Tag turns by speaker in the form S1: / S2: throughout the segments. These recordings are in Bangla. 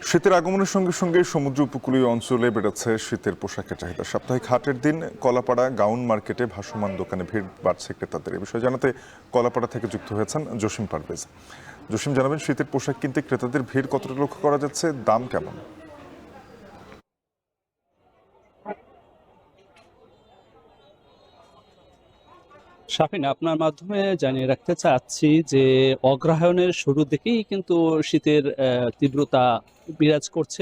S1: শীতের আগমনের সঙ্গে সঙ্গে সমুদ্র উপকূলীয় অঞ্চলে বেড়েছে শীতের পোশাকের চাহিদা। সাপ্তাহিক হাটের দিন কলাপাড়া গাউন মার্কেটে ভাসমান দোকানে ভিড় বাড়ছে ক্রেতাদের। এ বিষয়ে জানাতে কলাপাড়া থেকে যুক্ত হয়েছেন জসিম পারভেজ। জসিম, জানাবেন শীতের পোশাক কিনতে ক্রেতাদের ভিড় কতটা লক্ষ্য করা যাচ্ছে, দাম কেমন?
S2: শাফিন, আপনার মাধ্যমে জানিয়ে রাখতে চাচ্ছি যে অগ্রহায়ণের শুরু থেকেই কিন্তু শীতের তীব্রতা বিরাজ করছে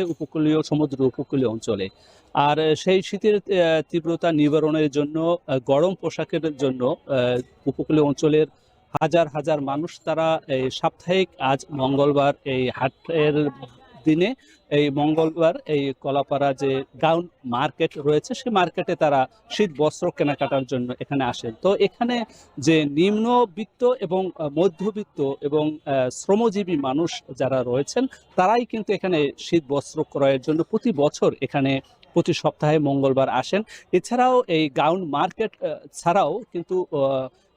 S2: সমুদ্র উপকূলীয় অঞ্চলে। আর সেই শীতের তীব্রতা নিবারণের জন্য গরম পোশাকের জন্য উপকূলীয় অঞ্চলের হাজার হাজার মানুষ তারা এই সাপ্তাহিক আজ মঙ্গলবার এই হাটের দিনে এই মঙ্গলবার এই কলাপাড়া যে গাউন মার্কেট রয়েছে সেই মার্কেটে তারা শীত বস্ত্র কেনাকাটার জন্য এখানে আসেন। তো এখানে যে নিম্নবিত্ত এবং মধ্যবিত্ত এবং শ্রমজীবী মানুষ যারা রয়েছেন তারাই কিন্তু এখানে শীত বস্ত্র ক্রয়ের জন্য প্রতি বছর এখানে প্রতি সপ্তাহে মঙ্গলবার আসেন। এছাড়াও এই গাউন মার্কেট ছাড়াও কিন্তু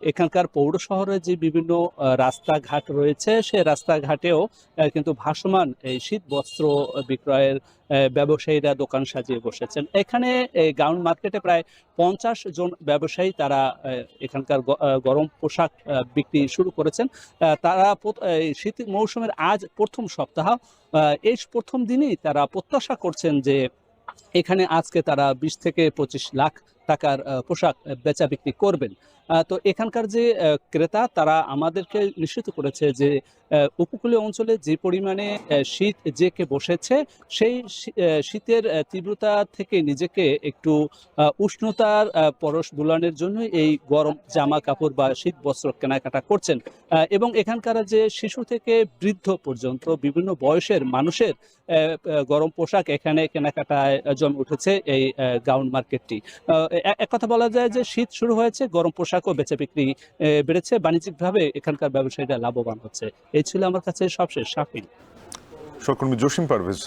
S2: এখানকার পৌর শহরে যে বিভিন্ন রাস্তাঘাট রয়েছে সেই রাস্তাঘাটেও কিন্তু ভাসমান এই শীত বস্ত্র বিক্রয়ের ব্যবসায়ীরা দোকান সাজিয়ে বসেছেন। এখানে এই গাউন মার্কেটে প্রায় 50 জন ব্যবসায়ী তারা এখানকার গরম পোশাক বিক্রি শুরু করেছেন। তারা এই শীত মৌসুমের আজ প্রথম সপ্তাহ, এই প্রথম দিনই তারা প্রত্যাশা করছেন যে এখানে আজকে তারা 20 থেকে 25 লাখ টাকার পোশাক বেচা বিক্রি করবেন। তো এখানকার যে ক্রেতা তারা আমাদেরকে নিশ্চিত করেছে যে উপকূলীয় অঞ্চলে যে পরিমাণে শীত জেঁকে বসেছে সেই শীতের তীব্রতা থেকে নিজেকে একটু উষ্ণতার পরশ বুলানোর জন্য এই গরম জামা কাপড় বা শীত বস্ত্র কেনাকাটা করছেন। এবং এখানকার যে শিশু থেকে বৃদ্ধ পর্যন্ত বিভিন্ন বয়সের মানুষের গরম পোশাক এখানে কেনাকাটায় জমে উঠেছে এই গাউন মার্কেটটি। এক কথা বলা যায় যে শীত শুরু হয়েছে, গরম পোশাকও বেচা বিক্রি বেড়েছে, বাণিজ্যিকভাবে এখানকার ব্যবসায়ীরা লাভবান হচ্ছে। এই ছিল আমার কাছে সবশেষ, শাফিন।
S1: সহকর্মী জসিম পারভেজ।